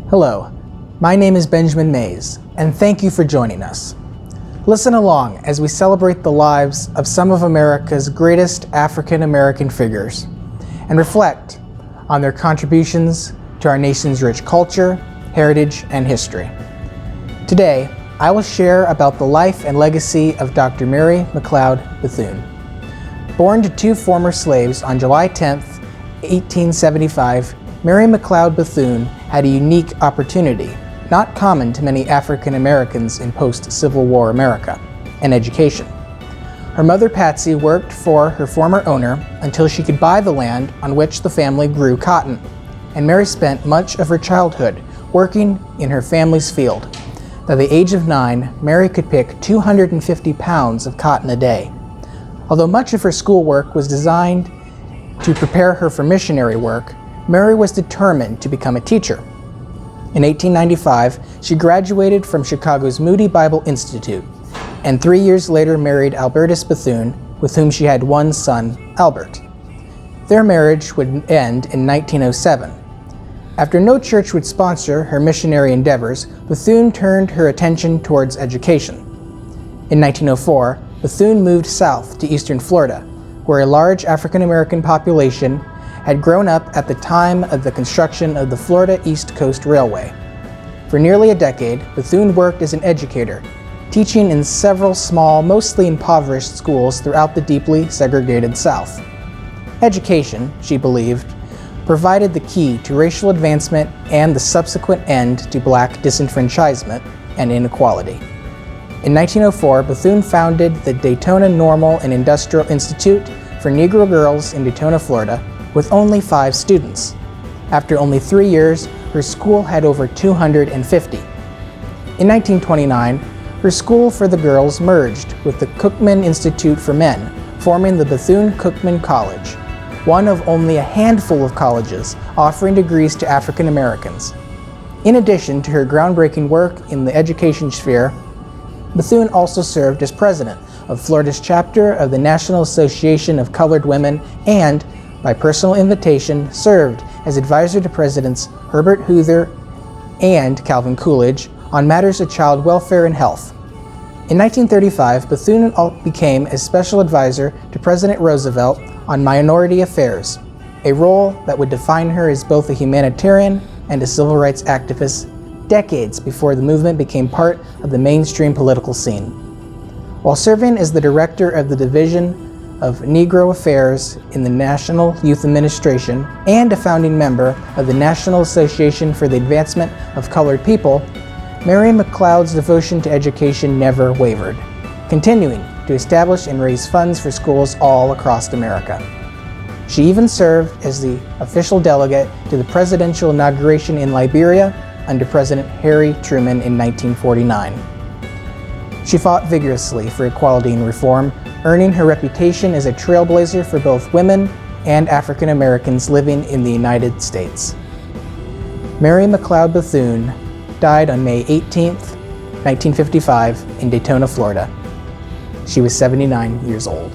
Hello, my name is Benjamin Mays, and thank you for joining us. Listen along as we celebrate the lives of some of America's greatest African American figures and reflect on their contributions to our nation's rich culture, heritage, and history. Today, I will share about the life and legacy of Dr. Mary Mcleod Bethune. Born to two former slaves on July 10, 1875, Mary Mcleod Bethune had a unique opportunity, not common to many African Americans in post-Civil War America, an education. Her mother Patsy worked for her former owner until she could buy the land on which the family grew cotton, and Mary spent much of her childhood working in her family's field. By the age of 9, Mary could pick 250 pounds of cotton a day. Although much of her schoolwork was designed to prepare her for missionary work, Mary was determined to become a teacher. In 1895, she graduated from Chicago's Moody Bible Institute, and 3 years later married Albertus Bethune, with whom she had one son, Albert. Their marriage would end in 1907. After no church would sponsor her missionary endeavors, Bethune turned her attention towards education. In 1904, Bethune moved south to eastern Florida, where a large African American population had grown up at the time of the construction of the Florida East Coast Railway. For nearly a decade, Bethune worked as an educator, teaching in several small, mostly impoverished schools throughout the deeply segregated South. Education, she believed, provided the key to racial advancement and the subsequent end to Black disenfranchisement and inequality. In 1904, Bethune founded the Daytona Normal and Industrial Institute for Negro girls in Daytona, Florida, with only 5 students. After only 3 years, her school had over 250. In 1929, her school for the girls merged with the Cookman Institute for Men, forming the Bethune-Cookman College, one of only a handful of colleges offering degrees to African Americans. In addition to her groundbreaking work in the education sphere, Bethune also served as president of Florida's chapter of the National Association of Colored Women and, by personal invitation, served as advisor to Presidents Herbert Hoover and Calvin Coolidge on matters of child welfare and health. In 1935, Bethune became a special advisor to President Roosevelt on minority affairs, a role that would define her as both a humanitarian and a civil rights activist decades before the movement became part of the mainstream political scene. While serving as the director of the Division of Negro Affairs in the National Youth Administration and a founding member of the National Association for the Advancement of Colored People, Mary Mcleod's devotion to education never wavered, continuing to establish and raise funds for schools all across America. She even served as the official delegate to the presidential inauguration in Liberia under President Harry Truman in 1949. She fought vigorously for equality and reform, earning her reputation as a trailblazer for both women and African Americans living in the United States. Mary Mcleod Bethune died on May 18, 1955, in Daytona, Florida. She was 79 years old.